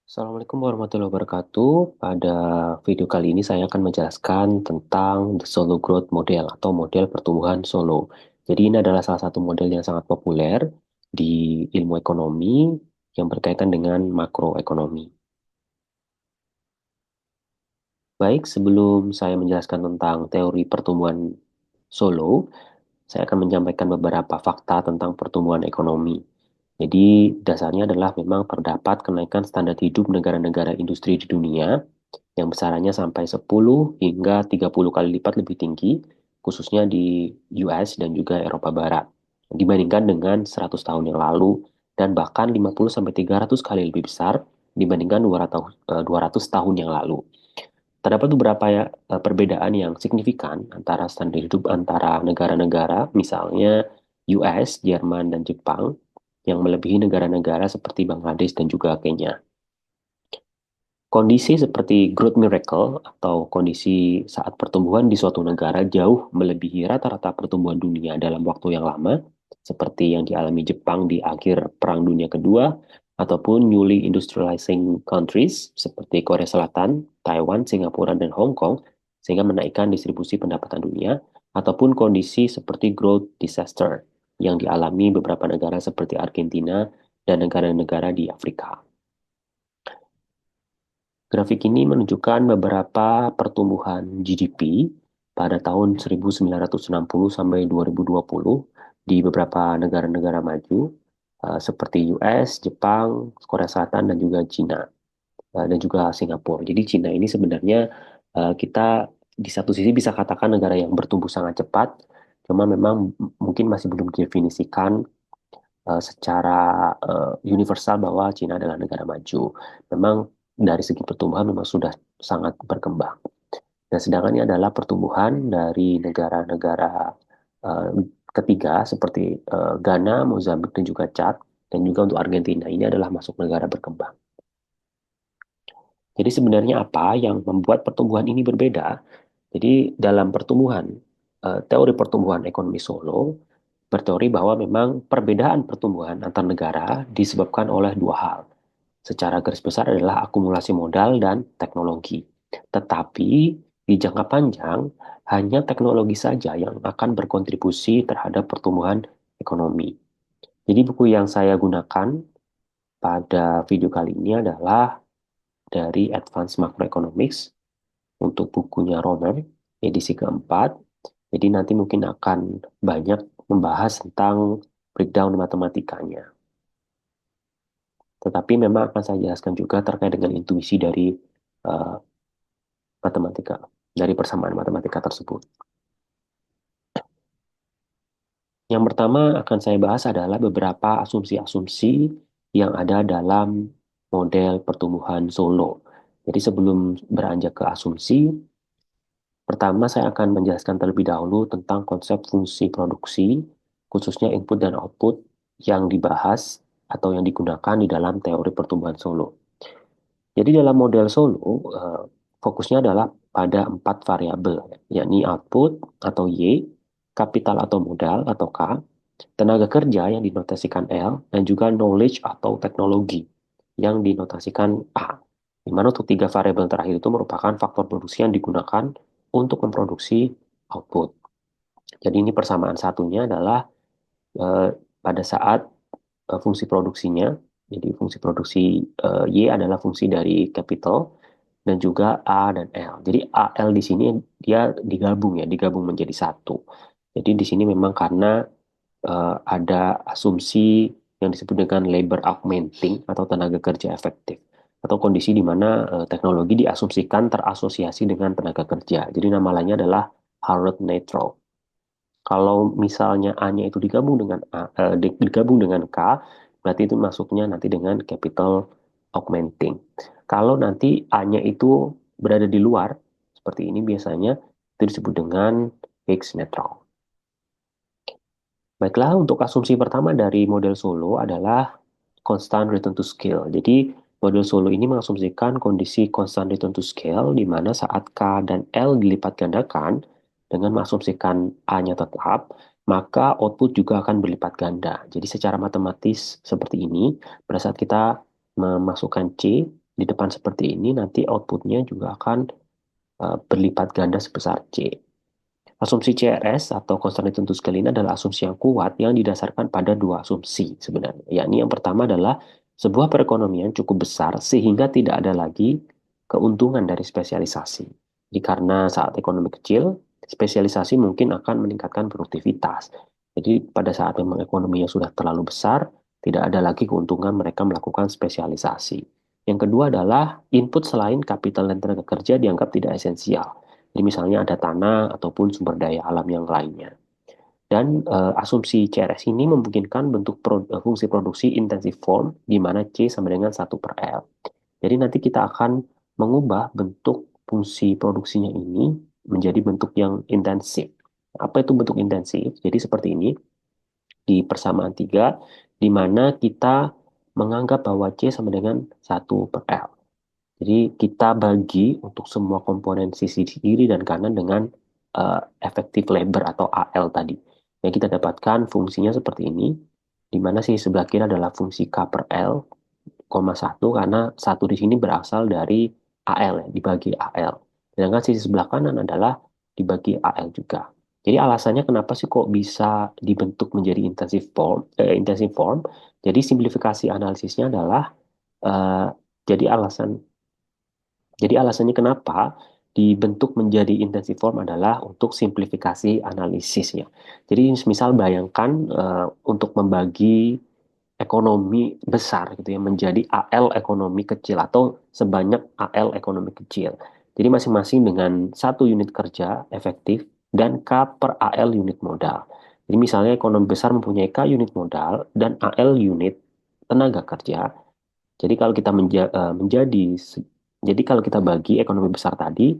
Assalamualaikum warahmatullahi wabarakatuh. Pada video kali ini saya akan menjelaskan tentang the Solo Growth Model atau model pertumbuhan Solo. Jadi ini adalah salah satu model yang sangat populer di ilmu ekonomi yang berkaitan dengan makroekonomi. Baik, sebelum saya menjelaskan tentang teori pertumbuhan Solo, saya akan menyampaikan beberapa fakta tentang pertumbuhan ekonomi. Jadi dasarnya adalah memang terdapat kenaikan standar hidup negara-negara industri di dunia yang besarannya sampai 10 hingga 30 kali lipat lebih tinggi, khususnya di US dan juga Eropa Barat, dibandingkan dengan 100 tahun yang lalu, dan bahkan 50 sampai 300 kali lebih besar dibandingkan 200 tahun yang lalu. Terdapat beberapa perbedaan yang signifikan antara standar hidup antara negara-negara, misalnya US, Jerman, dan Jepang, yang melebihi negara-negara seperti Bangladesh dan juga Kenya. Kondisi seperti growth miracle atau kondisi saat pertumbuhan di suatu negara jauh melebihi rata-rata pertumbuhan dunia dalam waktu yang lama, seperti yang dialami Jepang di akhir Perang Dunia Kedua, ataupun newly industrializing countries seperti Korea Selatan, Taiwan, Singapura, dan Hong Kong, sehingga menaikkan distribusi pendapatan dunia, ataupun kondisi seperti growth disaster yang dialami beberapa negara seperti Argentina dan negara-negara di Afrika. Grafik ini menunjukkan beberapa pertumbuhan GDP pada tahun 1960 sampai 2020 di beberapa negara-negara maju seperti US, Jepang, Korea Selatan, dan juga Cina, dan juga Singapura. Jadi Cina ini sebenarnya kita di satu sisi bisa katakan negara yang bertumbuh sangat cepat, cuma memang mungkin masih belum didefinisikan secara universal bahwa Cina adalah negara maju. Memang dari segi pertumbuhan memang sudah sangat berkembang. Dan sedangkan ini adalah pertumbuhan dari negara-negara eh, ketiga seperti Ghana, Mozambik, dan juga Chad. Dan juga untuk Argentina ini adalah masuk negara berkembang. Jadi sebenarnya apa yang membuat pertumbuhan ini berbeda? Jadi dalam pertumbuhan, teori pertumbuhan ekonomi Solo berteori bahwa memang perbedaan pertumbuhan antar negara disebabkan oleh dua hal. Secara garis besar adalah akumulasi modal dan teknologi. Tetapi di jangka panjang, hanya teknologi saja yang akan berkontribusi terhadap pertumbuhan ekonomi. Jadi buku yang saya gunakan pada video kali ini adalah dari Advanced Macroeconomics untuk bukunya Romer, edisi keempat. Jadi nanti mungkin akan banyak membahas tentang breakdown matematikanya. Tetapi memang akan saya jelaskan juga terkait dengan intuisi dari uh, matematika, dari persamaan matematika tersebut. Yang pertama akan saya bahas adalah beberapa asumsi-asumsi yang ada dalam model pertumbuhan Solo. Jadi sebelum beranjak ke asumsi, pertama saya akan menjelaskan terlebih dahulu tentang konsep fungsi produksi, khususnya input dan output yang dibahas atau yang digunakan di dalam teori pertumbuhan Solo. Jadi dalam model Solo, fokusnya adalah pada empat variabel, yakni output atau Y, kapital atau modal atau K, tenaga kerja yang dinotasikan L, dan juga knowledge atau teknologi yang dinotasikan A. Di mana untuk tiga variabel terakhir itu merupakan faktor produksi yang digunakan untuk memproduksi output. Jadi ini persamaan satunya adalah eh, pada saat fungsi produksinya. Jadi fungsi produksi Y adalah fungsi dari capital dan juga A dan L. Jadi A, L di sini dia digabung ya, digabung menjadi satu. Jadi di sini memang karena ada asumsi yang disebut dengan labor augmenting atau tenaga kerja efektif atau kondisi di mana teknologi diasumsikan terasosiasi dengan tenaga kerja. Jadi nama lainnya adalah Harrod neutral. Kalau misalnya A-nya itu digabung dengan K, berarti itu masuknya nanti dengan capital augmenting. Kalau nanti A-nya itu berada di luar, seperti ini biasanya itu disebut dengan Higgs neutral. Baiklah, untuk asumsi pertama dari model Solo adalah constant return to scale. Jadi, model Solo ini mengasumsikan kondisi constant return to scale di mana saat K dan L dilipat gandakan dengan mengasumsikan A-nya tetap, maka output juga akan berlipat ganda. Jadi, secara matematis seperti ini, pada saat kita memasukkan C, di depan seperti ini, nanti outputnya juga akan berlipat ganda sebesar C. Asumsi CRS atau constant return to scale ini adalah asumsi yang kuat yang didasarkan pada dua asumsi sebenarnya. Yakni yang pertama adalah sebuah perekonomian cukup besar sehingga tidak ada lagi keuntungan dari spesialisasi. Jadi karena saat ekonomi kecil, spesialisasi mungkin akan meningkatkan produktivitas. Jadi pada saat memang ekonominya sudah terlalu besar, tidak ada lagi keuntungan mereka melakukan spesialisasi. Yang kedua adalah input selain kapital dan tenaga kerja dianggap tidak esensial. Jadi misalnya ada tanah ataupun sumber daya alam yang lainnya. Dan asumsi CRS ini memungkinkan bentuk fungsi produksi intensif form di mana C sama dengan 1/L. Jadi nanti kita akan mengubah bentuk fungsi produksinya ini menjadi bentuk yang intensif. Apa itu bentuk intensif? Jadi seperti ini di persamaan 3, di mana kita menganggap bahwa C sama dengan 1/L. Jadi kita bagi untuk semua komponen sisi kiri dan kanan dengan efektif labor atau AL tadi. Yang kita dapatkan fungsinya seperti ini, di mana sisi sebelah kiri adalah fungsi K per L, koma 1, karena satu di sini berasal dari AL, ya, dibagi AL. Sedangkan sisi sebelah kanan adalah dibagi AL juga. Jadi alasannya kenapa sih kok bisa dibentuk menjadi intensive form? Jadi simplifikasi analisisnya adalah eh, jadi alasannya kenapa dibentuk menjadi intensive form adalah untuk simplifikasi analisisnya. Jadi misal bayangkan untuk membagi ekonomi besar gitu ya menjadi AL ekonomi kecil atau sebanyak AL ekonomi kecil. Jadi masing-masing dengan satu unit kerja efektif dan K per AL unit modal. Jadi misalnya ekonomi besar mempunyai K unit modal dan AL unit tenaga kerja. Jadi kalau kita jadi kalau kita bagi ekonomi besar tadi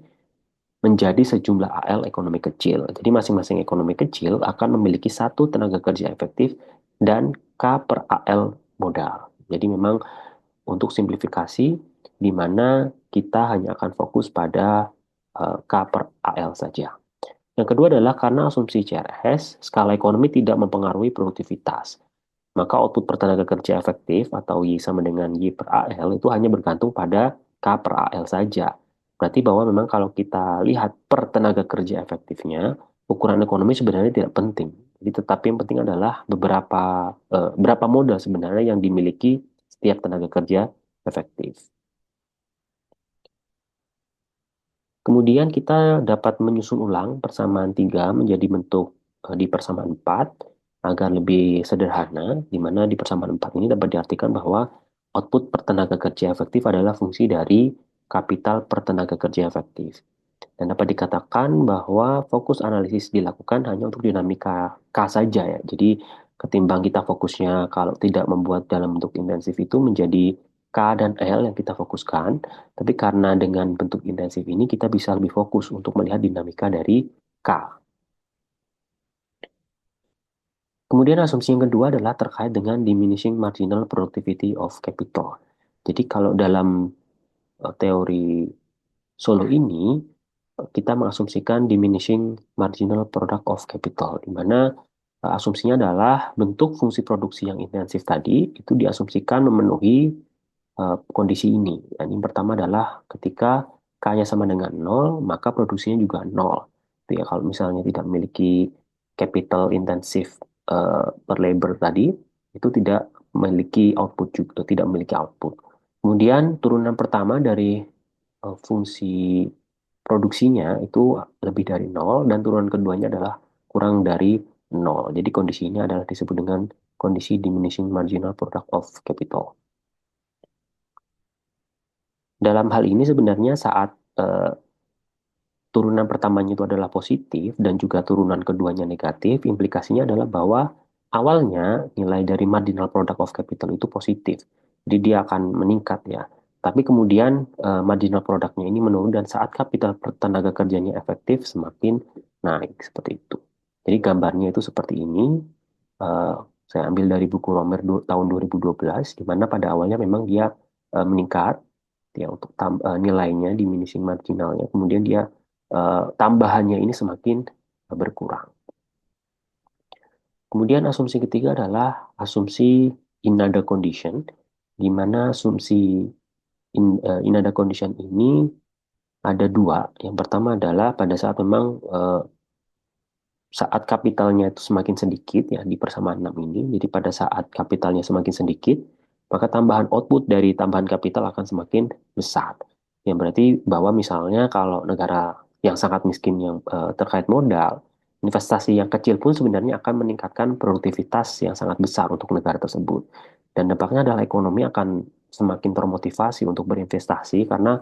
menjadi sejumlah AL ekonomi kecil. Jadi masing-masing ekonomi kecil akan memiliki satu tenaga kerja efektif dan K per AL modal. Jadi memang untuk simplifikasi di mana kita hanya akan fokus pada K per AL saja. Yang kedua adalah karena asumsi CRS, skala ekonomi tidak mempengaruhi produktivitas. Maka output per tenaga kerja efektif atau Y sama dengan Y per AL itu hanya bergantung pada K per AL saja. Berarti bahwa memang kalau kita lihat per tenaga kerja efektifnya, ukuran ekonomi sebenarnya tidak penting. Jadi tetapi yang penting adalah berapa modal sebenarnya yang dimiliki setiap tenaga kerja efektif. Kemudian kita dapat menyusun ulang persamaan 3 menjadi bentuk di persamaan 4 agar lebih sederhana, di mana di persamaan 4 ini dapat diartikan bahwa output per tenaga kerja efektif adalah fungsi dari kapital per tenaga kerja efektif. Dan dapat dikatakan bahwa fokus analisis dilakukan hanya untuk dinamika K saja ya. Jadi ketimbang kita fokusnya kalau tidak membuat dalam bentuk intensif itu menjadi K dan L yang kita fokuskan, tapi karena dengan bentuk intensif ini kita bisa lebih fokus untuk melihat dinamika dari K. Kemudian asumsi yang kedua adalah terkait dengan diminishing marginal productivity of capital. Jadi kalau dalam teori Solo ini kita mengasumsikan diminishing marginal product of capital, di mana asumsinya adalah bentuk fungsi produksi yang intensif tadi itu diasumsikan memenuhi kondisi ini. Dan yang pertama adalah ketika K-nya sama dengan nol, maka produksinya juga nol. Itu ya, kalau misalnya tidak memiliki capital intensif per labor tadi, itu tidak memiliki output juga, tidak memiliki output. Kemudian turunan pertama dari fungsi produksinya itu lebih dari nol dan turunan keduanya adalah kurang dari nol. Jadi kondisi ini adalah disebut dengan kondisi diminishing marginal product of capital. Dalam hal ini sebenarnya saat eh, turunan pertamanya itu adalah positif dan juga turunan keduanya negatif, implikasinya adalah bahwa awalnya nilai dari marginal product of capital itu positif. Jadi dia akan meningkat ya. Tapi kemudian marginal produknya ini menurun dan saat kapital tenaga kerjanya efektif semakin naik seperti itu. Jadi gambarnya itu seperti ini. Eh, saya ambil dari buku Romer tahun 2012 di mana pada awalnya memang dia meningkat ya untuk nilainya diminishing marginalnya kemudian dia tambahannya ini semakin berkurang. Kemudian asumsi ketiga adalah asumsi in other condition, di mana asumsi in ada condition ini ada dua. Yang pertama adalah pada saat memang saat kapitalnya itu semakin sedikit ya di persamaan 6 ini. Jadi pada saat kapitalnya semakin sedikit, maka tambahan output dari tambahan kapital akan semakin besar. Yang berarti bahwa misalnya kalau negara yang sangat miskin yang terkait modal, investasi yang kecil pun sebenarnya akan meningkatkan produktivitas yang sangat besar untuk negara tersebut. Dan dampaknya adalah ekonomi akan semakin termotivasi untuk berinvestasi karena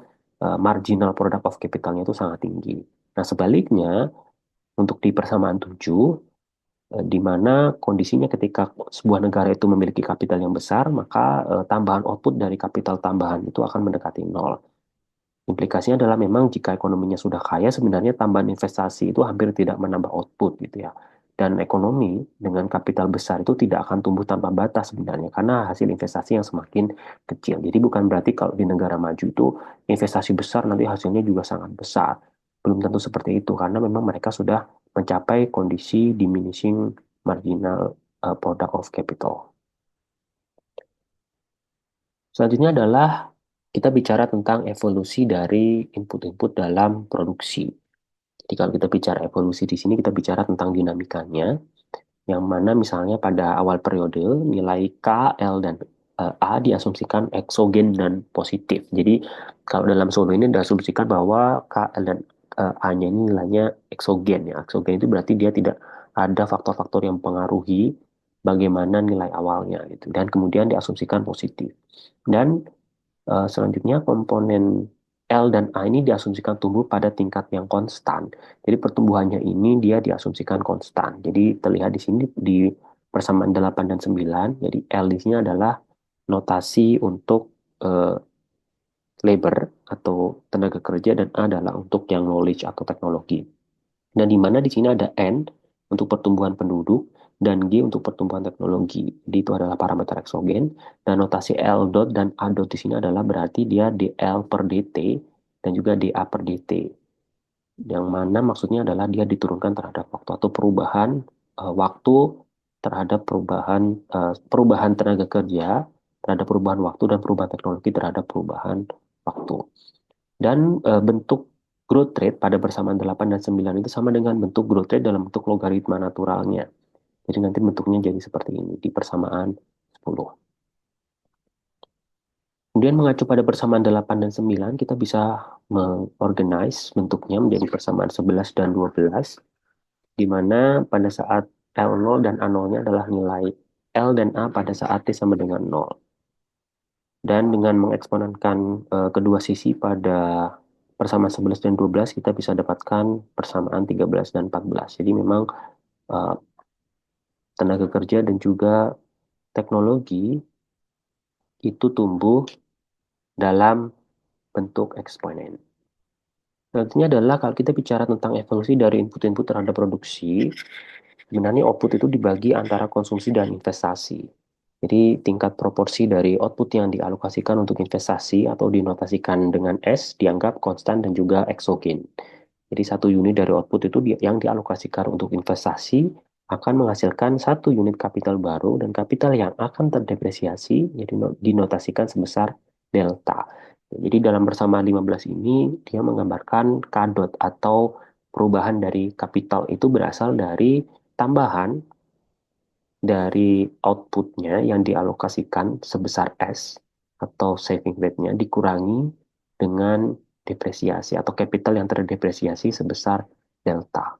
marginal product of capitalnya itu sangat tinggi. Nah, sebaliknya, untuk di persamaan 7, di mana kondisinya ketika sebuah negara itu memiliki kapital yang besar, maka tambahan output dari kapital tambahan itu akan mendekati nol. Implikasinya adalah memang jika ekonominya sudah kaya, sebenarnya tambahan investasi itu hampir tidak menambah output gitu ya. Dan ekonomi dengan kapital besar itu tidak akan tumbuh tanpa batas sebenarnya, karena hasil investasi yang semakin kecil. Jadi bukan berarti kalau di negara maju itu investasi besar nanti hasilnya juga sangat besar. Belum tentu seperti itu, karena memang mereka sudah mencapai kondisi diminishing marginal product of capital. Selanjutnya adalah kita bicara tentang evolusi dari input-input dalam produksi. Jadi kalau kita bicara evolusi di sini kita bicara tentang dinamikanya, yang mana misalnya pada awal periode nilai K, L, dan A diasumsikan eksogen dan positif. Jadi kalau dalam solo ini diasumsikan bahwa K, L, dan A-nya ini nilainya eksogen ya. Eksogen itu berarti dia tidak ada faktor-faktor yang mempengaruhi bagaimana nilai awalnya gitu. Dan kemudian diasumsikan positif. Dan selanjutnya komponen L dan A ini diasumsikan tumbuh pada tingkat yang konstan. Jadi pertumbuhannya ini dia diasumsikan konstan. Jadi terlihat di sini di persamaan 8 dan 9. Jadi L di sini adalah notasi untuk eh, labor atau tenaga kerja dan A adalah untuk yang knowledge atau teknologi. Dan di mana di sini ada N untuk pertumbuhan penduduk dan G untuk pertumbuhan teknologi. Jadi itu adalah parameter eksogen. Dan notasi L dot dan A dot di sini adalah berarti dia DL per DT dan juga DA per DT. Yang mana maksudnya adalah dia diturunkan terhadap waktu atau perubahan waktu terhadap perubahan tenaga kerja, terhadap perubahan waktu dan perubahan teknologi terhadap perubahan waktu. Dan bentuk growth rate pada persamaan 8 dan 9 itu sama dengan bentuk growth rate dalam bentuk logaritma naturalnya. Jadi nanti bentuknya jadi seperti ini di persamaan 10. Kemudian mengacu pada persamaan 8 dan 9, kita bisa mengorganize bentuknya menjadi persamaan 11 dan 12, di mana pada saat L0 dan A0-nya adalah nilai L dan A pada saat T sama dengan 0. Dan dengan mengeksponensikan kedua sisi pada persamaan 11 dan 12, kita bisa dapatkan persamaan 13 dan 14. Jadi memang uh, tenaga kerja dan juga teknologi itu tumbuh dalam bentuk eksponen. Nantinya adalah kalau kita bicara tentang evolusi dari input-input terhadap produksi, sebenarnya output itu dibagi antara konsumsi dan investasi. Jadi tingkat proporsi dari output yang dialokasikan untuk investasi atau dinotasikan dengan S dianggap konstan dan juga eksogen. Jadi satu unit dari output itu yang dialokasikan untuk investasi akan menghasilkan satu unit kapital baru dan kapital yang akan terdepresiasi jadi dinotasikan sebesar delta. Jadi dalam bersama 15 ini dia menggambarkan kadot atau perubahan dari kapital itu berasal dari tambahan dari outputnya yang dialokasikan sebesar S atau saving rate-nya dikurangi dengan depresiasi atau capital yang terdepresiasi sebesar delta.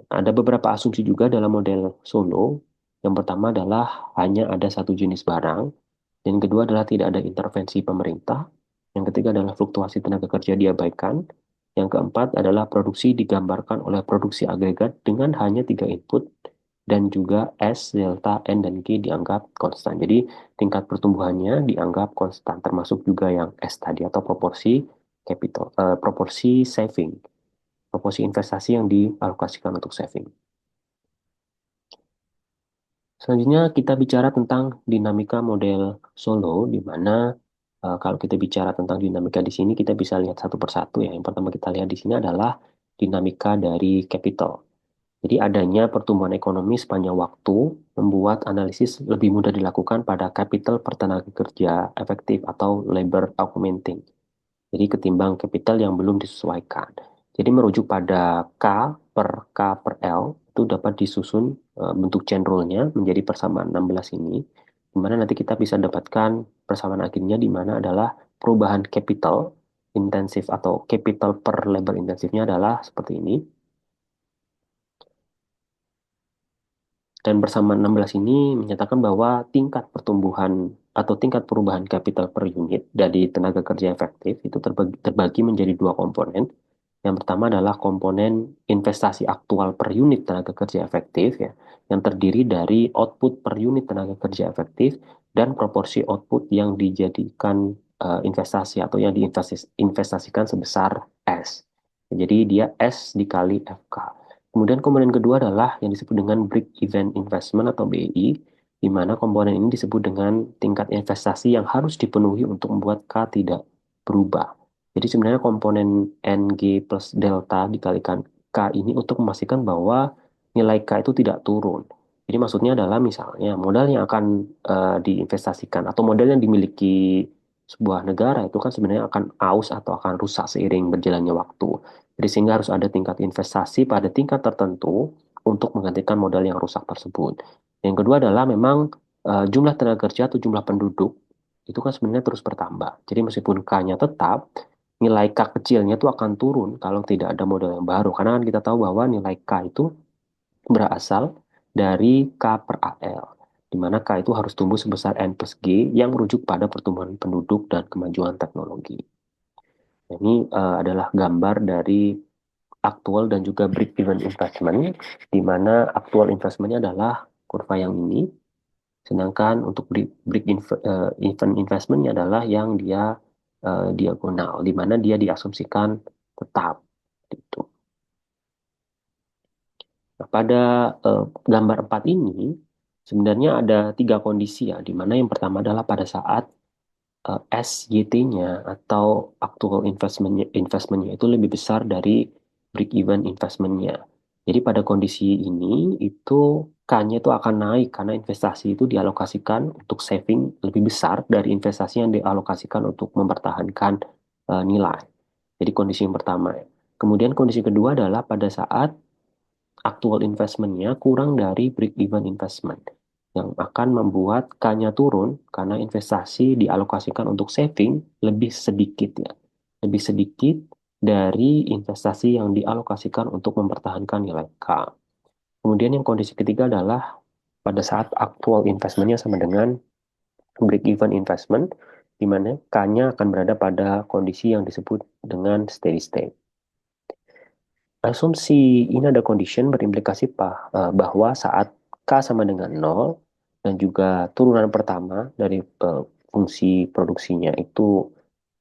Ada beberapa asumsi juga dalam model Solo. Yang pertama adalah hanya ada satu jenis barang. Yang kedua adalah tidak ada intervensi pemerintah. Yang ketiga adalah fluktuasi tenaga kerja diabaikan. Yang keempat adalah produksi digambarkan oleh produksi agregat dengan hanya tiga input dan juga S, delta, N, dan G dianggap konstan. Jadi tingkat pertumbuhannya dianggap konstan, termasuk juga yang S tadi atau proporsi capital, proporsi saving, proporsi investasi yang dialokasikan untuk saving. Selanjutnya kita bicara tentang dinamika model Solo, di mana kalau kita bicara tentang dinamika di sini kita bisa lihat satu persatu ya. Yang pertama kita lihat di sini adalah dinamika dari capital. Jadi adanya pertumbuhan ekonomi sepanjang waktu membuat analisis lebih mudah dilakukan pada capital per tenaga kerja efektif atau labor augmenting. Jadi ketimbang capital yang belum disesuaikan. Jadi merujuk pada K per L itu dapat disusun bentuk chain rule-nya menjadi persamaan 16 ini, di mana nanti kita bisa dapatkan persamaan akhirnya di mana adalah perubahan capital intensif atau capital per labor intensifnya adalah seperti ini. Dan bersama 16 ini menyatakan bahwa tingkat pertumbuhan atau tingkat perubahan capital per unit dari tenaga kerja efektif itu terbagi menjadi dua komponen. Yang pertama adalah komponen investasi aktual per unit tenaga kerja efektif ya, yang terdiri dari output per unit tenaga kerja efektif dan proporsi output yang dijadikan investasi atau yang diinvestasikan sebesar S. Jadi dia S dikali FK. Kemudian komponen kedua adalah yang disebut dengan break-even investment atau BI, di mana komponen ini disebut dengan tingkat investasi yang harus dipenuhi untuk membuat K tidak berubah. Jadi sebenarnya komponen NG plus delta dikalikan K ini untuk memastikan bahwa nilai K itu tidak turun. Jadi maksudnya adalah misalnya modal yang akan diinvestasikan atau modal yang dimiliki sebuah negara itu kan sebenarnya akan aus atau akan rusak seiring berjalannya waktu. Jadi sehingga harus ada tingkat investasi pada tingkat tertentu untuk menggantikan modal yang rusak tersebut. Yang kedua adalah memang jumlah tenaga kerja atau jumlah penduduk itu kan sebenarnya terus bertambah. Jadi meskipun K-nya tetap, nilai K kecilnya itu akan turun kalau tidak ada modal yang baru. Karena kan kita tahu bahwa nilai K itu berasal dari K per AL, di mana K itu harus tumbuh sebesar N plus G yang merujuk pada pertumbuhan penduduk dan kemajuan teknologi. Ini adalah gambar dari aktual dan juga break-even investment, di mana aktual investmentnya adalah kurva yang ini, sedangkan untuk break-even investmentnya adalah yang dia diagonal, di mana dia diasumsikan tetap. Gitu. Nah, pada gambar 4 ini, sebenarnya ada tiga kondisi ya, di mana yang pertama adalah pada saat SYT-nya atau actual investmentnya itu lebih besar dari break-even investmentnya. Jadi pada kondisi ini itu K-nya itu akan naik karena investasi itu dialokasikan untuk saving lebih besar dari investasi yang dialokasikan untuk mempertahankan nilai. Jadi kondisi yang pertama. Kemudian kondisi kedua adalah pada saat actual investmentnya kurang dari break-even investment yang akan membuat K-nya turun karena investasi dialokasikan untuk saving lebih sedikit ya. Lebih sedikit dari investasi yang dialokasikan untuk mempertahankan nilai K. Kemudian yang kondisi ketiga adalah pada saat actual investmentnya sama dengan break-even investment, di mana K-nya akan berada pada kondisi yang disebut dengan steady state. Asumsi ini ada condition berimplikasi bahwa saat K sama dengan nol dan juga turunan pertama dari fungsi produksinya itu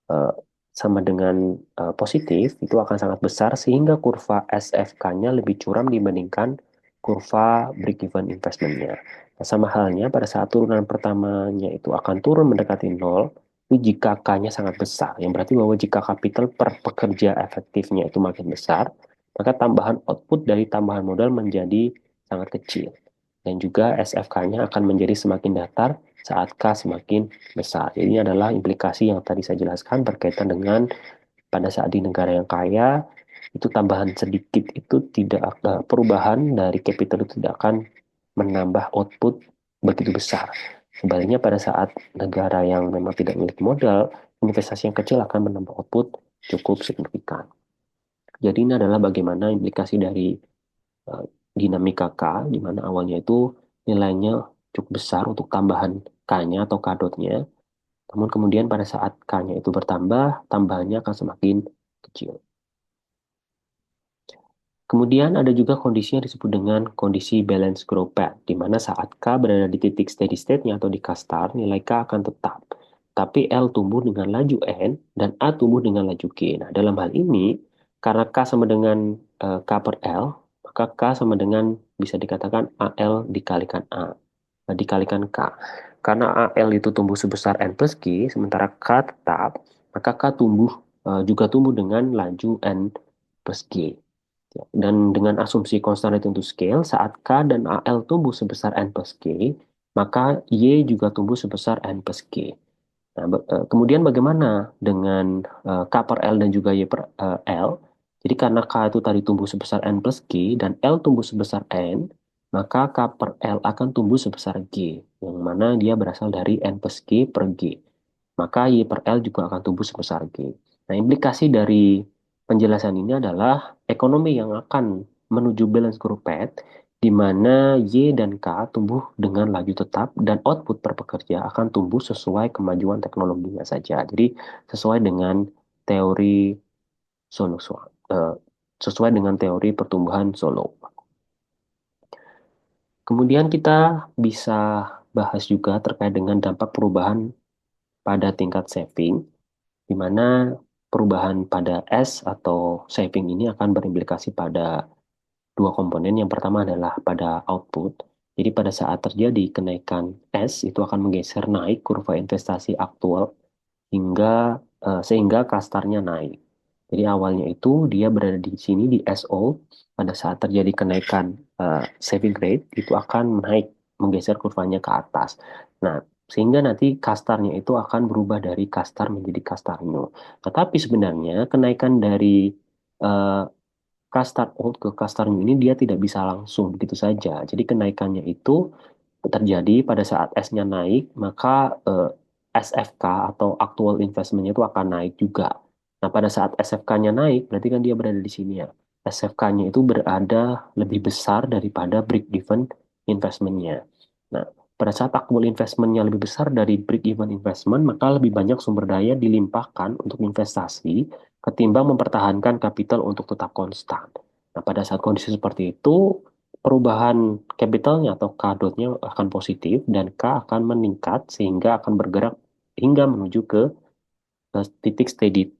eh, sama dengan positif, itu akan sangat besar sehingga kurva SFK-nya lebih curam dibandingkan kurva break-even investment-nya. Nah, sama halnya pada saat turunan pertamanya itu akan turun mendekati nol, itu jika K-nya sangat besar, yang berarti bahwa jika kapital per pekerja efektifnya itu makin besar, maka tambahan output dari tambahan modal menjadi sangat kecil. Dan juga SFK-nya akan menjadi semakin datar saat K semakin besar. Jadi ini adalah implikasi yang tadi saya jelaskan berkaitan dengan pada saat di negara yang kaya, itu tambahan sedikit itu tidak perubahan dari capital itu tidak akan menambah output begitu besar. Sebaliknya pada saat negara yang memang tidak memiliki modal, investasi yang kecil akan menambah output cukup signifikan. Jadi ini adalah bagaimana implikasi dari eh, dinamika K, di mana awalnya itu nilainya cukup besar untuk tambahan K-nya atau K dotnya. Namun kemudian pada saat K-nya itu bertambah, tambahannya akan semakin kecil. Kemudian ada juga kondisi yang disebut dengan kondisi balance growth path, di mana saat K berada di titik steady state-nya atau di K star, nilai K akan tetap. Tapi L tumbuh dengan laju N dan A tumbuh dengan laju G. Nah, dalam hal ini, karena K sama dengan K per L, maka K sama dengan bisa dikatakan AL dikalikan A, dikalikan K. Karena AL itu tumbuh sebesar N plus G, sementara K tetap, maka K tumbuh juga tumbuh dengan laju N plus G. Dan dengan asumsi constant rate untuk scale, saat K dan AL tumbuh sebesar N plus K, maka Y juga tumbuh sebesar N plus K. Nah, kemudian bagaimana dengan K per L dan juga Y per L? Jadi karena K itu tadi tumbuh sebesar N plus G dan L tumbuh sebesar N, maka K per L akan tumbuh sebesar G, yang mana dia berasal dari N plus G per G. Maka Y per L juga akan tumbuh sebesar G. Nah, implikasi dari penjelasan ini adalah ekonomi yang akan menuju balance group path, di mana Y dan K tumbuh dengan laju tetap dan output per pekerja akan tumbuh sesuai kemajuan teknologinya saja. Jadi sesuai dengan teori Solo, sesuai dengan teori pertumbuhan Solo. Kemudian kita bisa bahas juga terkait dengan dampak perubahan pada tingkat saving, di mana perubahan pada S atau saving ini akan berimplikasi pada dua komponen. Yang pertama adalah pada output. Jadi pada saat terjadi kenaikan S, itu akan menggeser naik kurva investasi aktual hingga sehingga kastarnya naik. Jadi awalnya itu dia berada di sini di SO, pada saat terjadi kenaikan saving rate itu akan naik menggeser kurvanya ke atas. Nah, sehingga nanti kastarnya itu akan berubah dari kastar menjadi kastarnyo. Tetapi sebenarnya kenaikan dari eh, kastar old ke kastar new ini dia tidak bisa langsung begitu saja. Jadi kenaikannya itu terjadi pada saat S-nya naik, maka SFK atau actual investment-nya itu akan naik juga. Nah, pada saat SFK-nya naik, berarti kan dia berada di sini ya. SFK-nya itu berada lebih besar daripada break-even investment-nya. Nah, pada saat actual investment-nya lebih besar dari break-even investment, maka lebih banyak sumber daya dilimpahkan untuk investasi ketimbang mempertahankan kapital untuk tetap konstan. Nah, pada saat kondisi seperti itu, perubahan capitalnya atau K dotnya akan positif dan K akan meningkat sehingga akan bergerak hingga menuju ke titik steady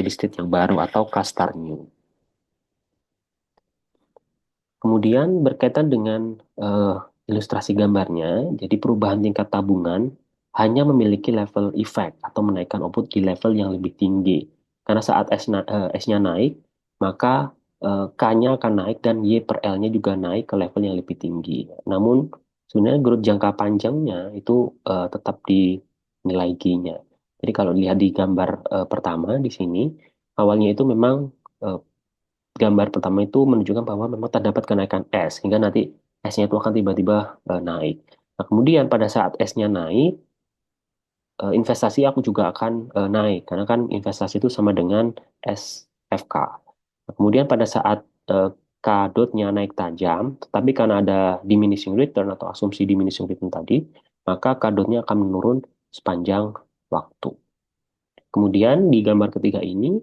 state yang baru atau K star new. Kemudian berkaitan dengan ilustrasi gambarnya, jadi perubahan tingkat tabungan hanya memiliki level effect atau menaikkan output di level yang lebih tinggi. Karena saat S-nya naik, maka K-nya akan naik dan Y per L-nya juga naik ke level yang lebih tinggi. Namun sebenarnya growth jangka panjangnya itu tetap di nilai G-nya. Jadi kalau lihat di gambar pertama di sini, awalnya itu memang eh, gambar pertama itu menunjukkan bahwa memang terdapat kenaikan S, hingga nanti S-nya itu akan tiba-tiba naik. Nah, kemudian pada saat S-nya naik, investasi aku juga akan naik, karena kan investasi itu sama dengan SFK. Nah, kemudian pada saat K dotnya naik tajam, tetapi karena ada diminishing return atau asumsi diminishing return tadi, maka K dotnya akan menurun sepanjang waktu. Kemudian di gambar ketiga ini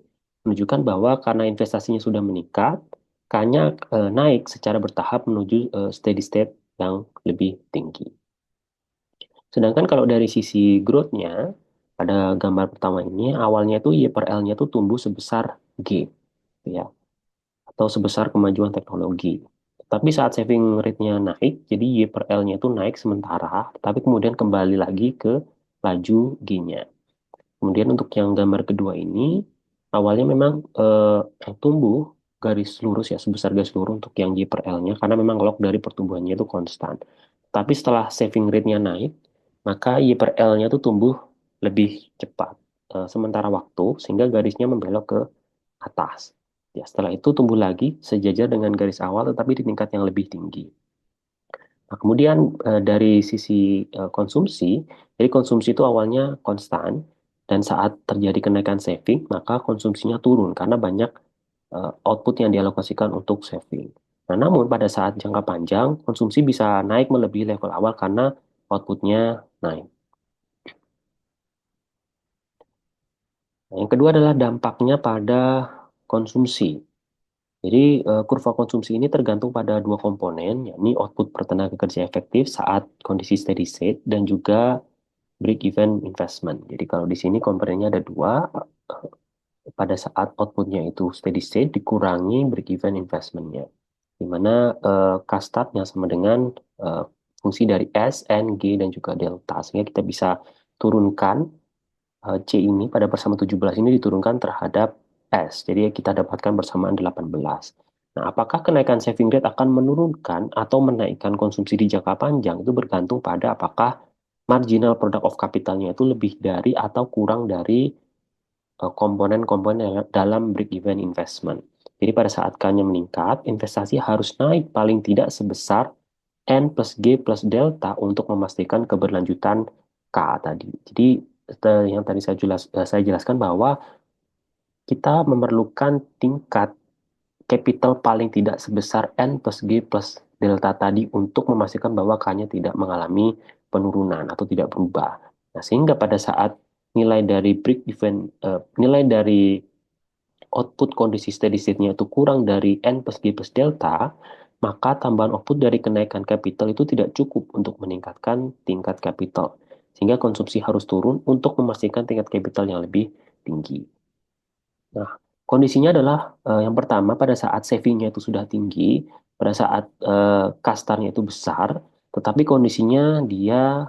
menunjukkan bahwa karena investasinya sudah meningkat, K-nya naik secara bertahap menuju steady state yang lebih tinggi. Sedangkan kalau dari sisi growth-nya, pada gambar pertama ini, awalnya itu Y per L-nya itu tumbuh sebesar G, ya, atau sebesar kemajuan teknologi. Tapi saat saving rate-nya naik, jadi Y per L-nya itu naik sementara, tapi kemudian kembali lagi ke laju G-nya. Kemudian untuk yang gambar kedua ini, awalnya memang tumbuh garis lurus ya, sebesar garis lurus untuk yang J per L-nya, karena memang log dari pertumbuhannya itu konstan. Tapi setelah saving rate-nya naik, maka Y per L-nya itu tumbuh lebih cepat sementara waktu, sehingga garisnya membelok ke atas. Ya, setelah itu tumbuh lagi sejajar dengan garis awal, tetapi di tingkat yang lebih tinggi. Nah, kemudian dari sisi konsumsi, jadi konsumsi itu awalnya konstan dan saat terjadi kenaikan saving, maka konsumsinya turun karena banyak output yang dialokasikan untuk saving. Nah, namun pada saat jangka panjang, konsumsi bisa naik melebihi level awal karena outputnya naik. Nah, yang kedua adalah dampaknya pada konsumsi. Jadi kurva konsumsi ini tergantung pada dua komponen, yakni output per tenaga kerja efektif saat kondisi steady state dan juga break-even investment. Jadi kalau di sini komponennya ada dua, pada saat outputnya itu steady state dikurangi break-even investmentnya. Di mana kastarnya sama dengan eh, fungsi dari S, N, G, dan juga delta. Sehingga kita bisa turunkan C ini pada persamaan 17 ini diturunkan terhadap S. Jadi kita dapatkan bersamaan 18. Nah, apakah kenaikan saving rate akan menurunkan atau menaikkan konsumsi di jangka panjang itu bergantung pada apakah marginal product of capitalnya itu lebih dari atau kurang dari komponen-komponen dalam break-even investment. Jadi pada saat K-nya meningkat, investasi harus naik paling tidak sebesar N plus G plus delta untuk memastikan keberlanjutan K tadi. Jadi yang tadi saya jelaskan bahwa kita memerlukan tingkat capital paling tidak sebesar N plus G plus delta tadi untuk memastikan bahwa K-nya tidak mengalami penurunan atau tidak berubah. Nah, sehingga pada saat nilai dari output kondisi steady state-nya itu kurang dari N plus G plus delta, maka tambahan output dari kenaikan capital itu tidak cukup untuk meningkatkan tingkat capital. Sehingga konsumsi harus turun untuk memastikan tingkat capital yang lebih tinggi. Nah, kondisinya adalah yang pertama pada saat savingnya itu sudah tinggi, pada saat kastarnya itu besar, tetapi kondisinya dia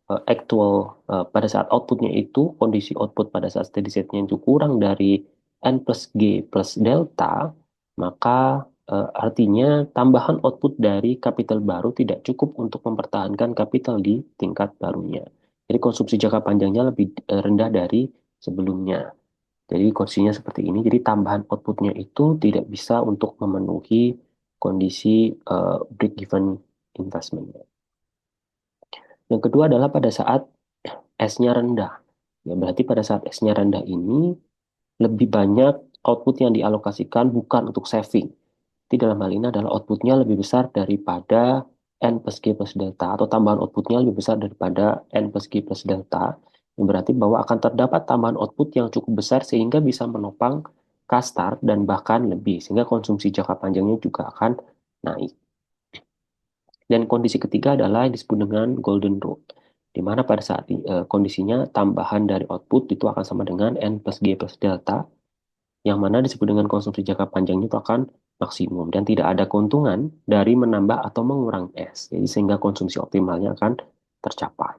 actual pada saat outputnya itu kondisi output pada saat steady state-nya itu kurang dari N plus G plus delta, maka artinya tambahan output dari capital baru tidak cukup untuk mempertahankan capital di tingkat barunya. Jadi konsumsi jangka panjangnya lebih rendah dari sebelumnya. Jadi kondisinya seperti ini. Jadi tambahan outputnya itu tidak bisa untuk memenuhi kondisi break-even investment. Yang kedua adalah pada saat S-nya rendah. Ya, berarti pada saat S-nya rendah ini lebih banyak output yang dialokasikan bukan untuk saving. Jadi dalam hal ini adalah outputnya lebih besar daripada N plus G plus delta atau tambahan outputnya lebih besar daripada N plus G plus delta. Yang berarti bahwa akan terdapat tambahan output yang cukup besar sehingga bisa menopang K-start dan bahkan lebih. Sehingga konsumsi jangka panjangnya juga akan naik. Dan kondisi ketiga adalah yang disebut dengan golden rule, di mana pada saat kondisinya tambahan dari output itu akan sama dengan N plus G plus delta, yang mana disebut dengan konsumsi jangka panjangnya itu akan maksimum dan tidak ada keuntungan dari menambah atau mengurangi S. Jadi sehingga konsumsi optimalnya akan tercapai.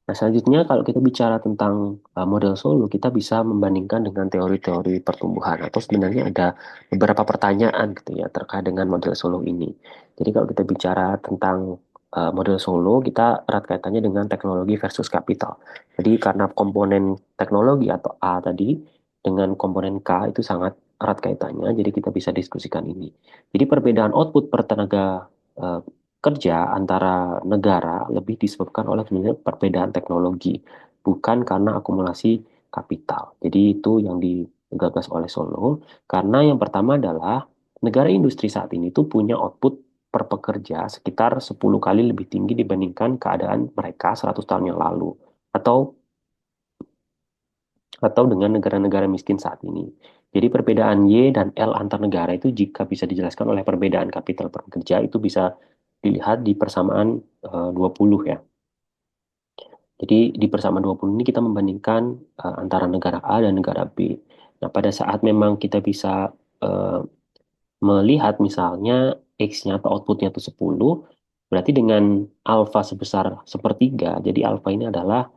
Nah, selanjutnya kalau kita bicara tentang model Solo, kita bisa membandingkan dengan teori-teori pertumbuhan atau sebenarnya ada beberapa pertanyaan gitu ya terkait dengan model Solo ini. Jadi kalau kita bicara tentang model Solo, kita erat kaitannya dengan teknologi versus kapital. Jadi karena komponen teknologi atau A tadi dengan komponen K itu sangat erat kaitannya, jadi kita bisa diskusikan ini. Jadi perbedaan output per tenaga eh, kerja antara negara lebih disebabkan oleh sebenarnya perbedaan teknologi, bukan karena akumulasi kapital. Jadi itu yang digagas oleh Solo, karena yang pertama adalah negara industri saat ini tuh punya output per pekerja sekitar 10 kali lebih tinggi dibandingkan keadaan mereka 100 tahun yang lalu. Atau atau dengan negara-negara miskin saat ini. Jadi perbedaan Y dan L antar negara itu jika bisa dijelaskan oleh perbedaan kapital per pekerja itu bisa dilihat di persamaan 20 ya. Jadi di persamaan 20 ini kita membandingkan antara negara A dan negara B. Nah, pada saat memang kita bisa eh, melihat misalnya X-nya atau outputnya itu 10, berarti dengan alfa sebesar sepertiga, jadi alfa ini adalah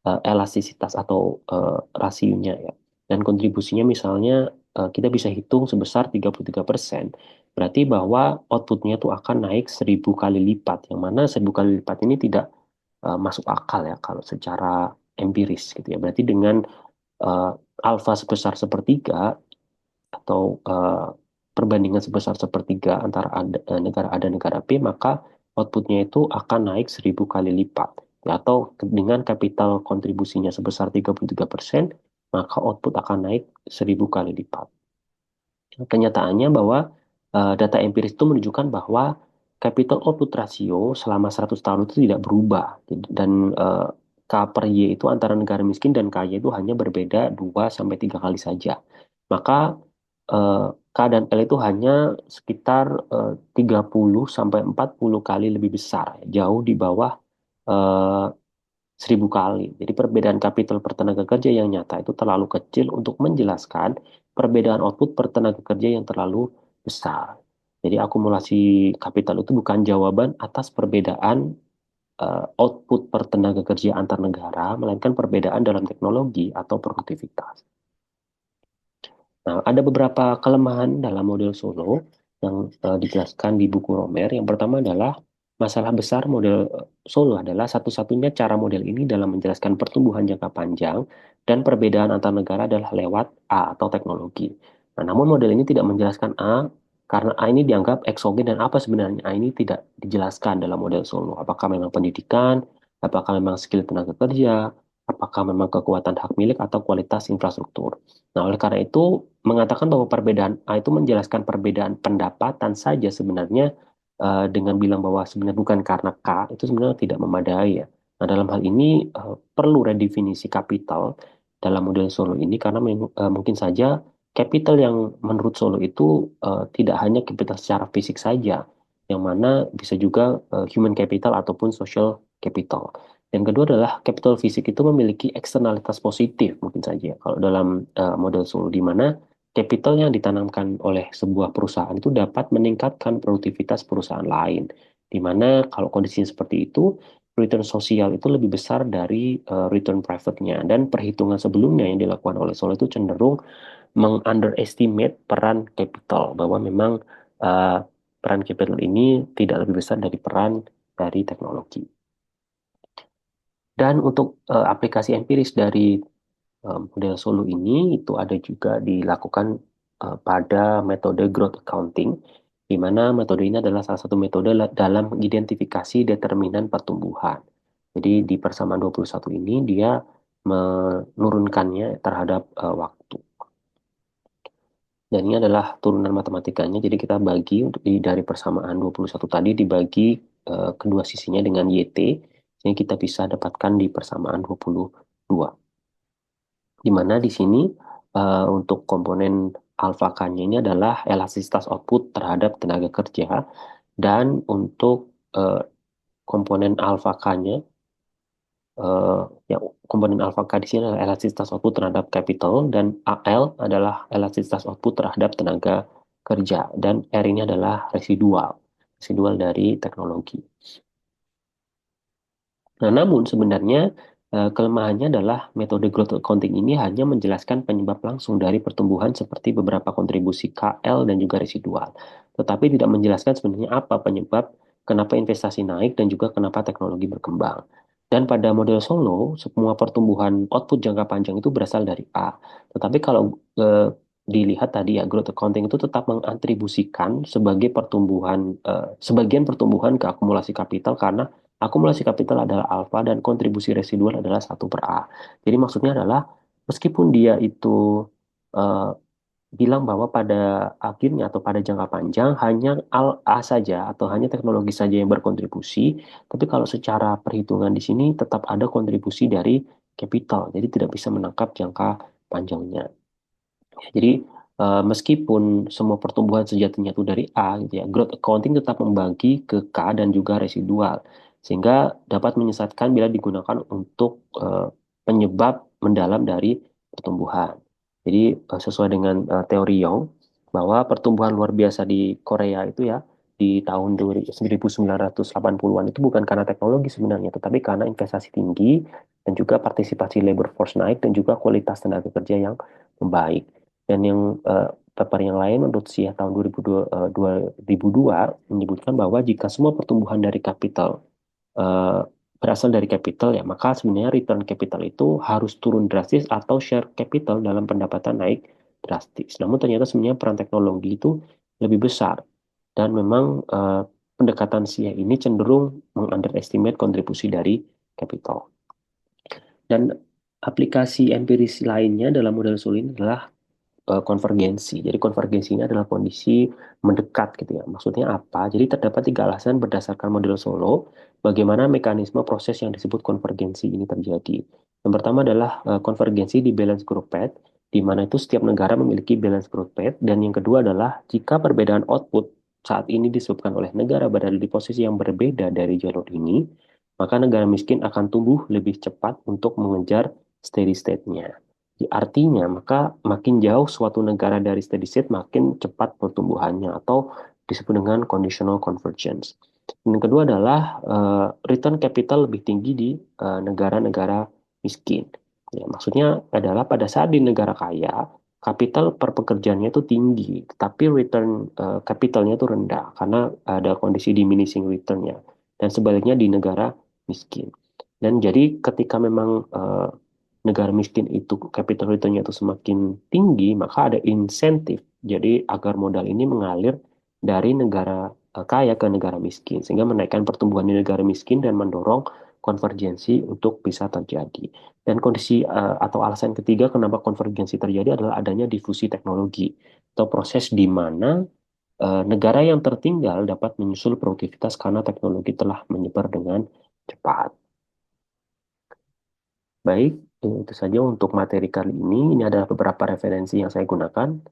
elastisitas atau rasionya ya. Dan kontribusinya misalnya kita bisa hitung sebesar 33%. Berarti bahwa outputnya itu akan naik 1000 kali lipat, yang mana 1000 kali lipat ini tidak masuk akal ya kalau secara empiris gitu ya. Berarti dengan uh, alfa sebesar sepertiga atau perbandingan sebesar sepertiga antara negara A dan negara B, maka outputnya itu akan naik 1000 kali lipat. Ya, atau dengan kapital kontribusinya sebesar 33%, maka output akan naik 1000 kali lipat. Kenyataannya bahwa data empiris itu menunjukkan bahwa capital output ratio selama 100 tahun itu tidak berubah. Dan K per Y itu antara negara miskin dan kaya itu hanya berbeda 2 sampai 3 kali saja. Maka eh, K dan L itu hanya sekitar 30 sampai 40 kali lebih besar, jauh di bawah eh, 1000 kali. Jadi perbedaan kapital per tenaga kerja yang nyata itu terlalu kecil untuk menjelaskan perbedaan output per tenaga kerja yang terlalu besar. Jadi akumulasi kapital itu bukan jawaban atas perbedaan output per tenaga kerja antar negara, melainkan perbedaan dalam teknologi atau produktivitas. Nah, ada beberapa kelemahan dalam model Solo yang dijelaskan di buku Romer. Yang pertama adalah masalah besar model Solo adalah satu-satunya cara model ini dalam menjelaskan pertumbuhan jangka panjang dan perbedaan antar negara adalah lewat A atau teknologi. Nah, namun model ini tidak menjelaskan A karena A ini dianggap eksogen dan apa sebenarnya A ini tidak dijelaskan dalam model Solo. Apakah memang pendidikan, apakah memang skill tenaga kerja, apakah memang kekuatan hak milik atau kualitas infrastruktur. Nah, oleh karena itu, mengatakan bahwa perbedaan A itu menjelaskan perbedaan pendapatan saja sebenarnya dengan bilang bahwa sebenarnya bukan karena K, itu sebenarnya tidak memadai ya. Nah, dalam hal ini perlu redefinisi kapital dalam model Solo ini karena mungkin saja capital yang menurut Solo itu tidak hanya capital secara fisik saja, yang mana bisa juga human capital ataupun social capital. Yang kedua adalah capital fisik itu memiliki eksternalitas positif mungkin saja. Kalau dalam model Solo di mana capital yang ditanamkan oleh sebuah perusahaan itu dapat meningkatkan produktivitas perusahaan lain. Di mana kalau kondisinya seperti itu, return sosial itu lebih besar dari return private-nya. Dan perhitungan sebelumnya yang dilakukan oleh Solo itu cenderung meng-underestimate peran capital. Bahwa memang eh, peran capital ini tidak lebih besar dari peran dari teknologi. Dan untuk aplikasi empiris dari model Solo ini itu ada juga dilakukan pada metode growth accounting, di mana metode ini adalah salah satu metode dalam mengidentifikasi determinan pertumbuhan. Jadi di persamaan 21 ini dia menurunkannya terhadap waktu. Dan ini adalah turunan matematikanya. Jadi kita bagi untuk dari persamaan 21 tadi dibagi kedua sisinya dengan YT, sehingga kita bisa dapatkan di persamaan 22. Di mana di sini untuk komponen alfa K-nya ini adalah elastisitas output terhadap tenaga kerja dan untuk eh, komponen alfa K-nya eh, yang komponen alfa K di sini adalah elastisitas output terhadap capital dan AL adalah elastisitas output terhadap tenaga kerja dan R ini adalah residual dari teknologi. Nah, namun sebenarnya kelemahannya adalah metode growth accounting ini hanya menjelaskan penyebab langsung dari pertumbuhan seperti beberapa kontribusi KL dan juga residual, tetapi tidak menjelaskan sebenarnya apa penyebab kenapa investasi naik dan juga kenapa teknologi berkembang. Dan pada model Solo, semua pertumbuhan output jangka panjang itu berasal dari A. Tetapi kalau dilihat tadi ya, growth accounting itu tetap mengatribusikan sebagai sebagian pertumbuhan ke akumulasi kapital karena akumulasi kapital adalah alfa dan kontribusi residual adalah 1/A. Jadi maksudnya adalah meskipun dia itu eh, bilang bahwa pada akhirnya atau pada jangka panjang hanya A saja atau hanya teknologi saja yang berkontribusi, tapi kalau secara perhitungan di sini tetap ada kontribusi dari capital, jadi tidak bisa menangkap jangka panjangnya. Jadi meskipun semua pertumbuhan sejatinya itu dari A, gitu ya, growth accounting tetap membagi ke K dan juga residual, sehingga dapat menyesatkan bila digunakan untuk penyebab mendalam dari pertumbuhan. Jadi sesuai dengan teori Young, bahwa pertumbuhan luar biasa di Korea itu ya di tahun 1980-an itu bukan karena teknologi sebenarnya, tetapi karena investasi tinggi dan juga partisipasi labor force naik dan juga kualitas tenaga kerja yang membaik. Dan yang paper yang lain menurut SIA tahun 2002 menyebutkan bahwa jika semua pertumbuhan dari kapital eh, berasal dari capital ya, maka sebenarnya return capital itu harus turun drastis atau share capital dalam pendapatan naik drastis. Namun ternyata sebenarnya peran teknologi itu lebih besar dan memang pendekatan SIA ini cenderung meng-underestimate kontribusi dari capital. Dan aplikasi empiris lainnya dalam model Sulin adalah konvergensi. Jadi konvergensi ini adalah kondisi mendekat gitu ya. Maksudnya apa? Jadi terdapat tiga alasan berdasarkan model Solo bagaimana mekanisme proses yang disebut konvergensi ini terjadi. Yang pertama adalah konvergensi di balance group path, di mana itu setiap negara memiliki balance group path. Dan yang kedua adalah jika perbedaan output saat ini disebabkan oleh negara berada di posisi yang berbeda dari jalur ini, maka negara miskin akan tumbuh lebih cepat untuk mengejar steady state-nya. Artinya, maka makin jauh suatu negara dari steady state, makin cepat pertumbuhannya atau disebut dengan conditional convergence. Dan yang kedua adalah return capital lebih tinggi di negara-negara miskin. Ya, maksudnya adalah pada saat di negara kaya, kapital per pekerjaannya itu tinggi, tapi return capitalnya itu rendah karena ada kondisi diminishing returnnya. Dan sebaliknya di negara miskin. Dan jadi ketika memang negara miskin itu capital returnnya itu semakin tinggi, maka ada insentif. Jadi agar modal ini mengalir dari negara kaya ke negara miskin, sehingga menaikkan pertumbuhan di negara miskin dan mendorong konvergensi untuk bisa terjadi. Dan kondisi atau alasan ketiga kenapa konvergensi terjadi adalah adanya difusi teknologi atau proses di mana negara yang tertinggal dapat menyusul produktivitas karena teknologi telah menyebar dengan cepat. Baik, itu saja untuk materi kali ini. Ini adalah beberapa referensi yang saya gunakan.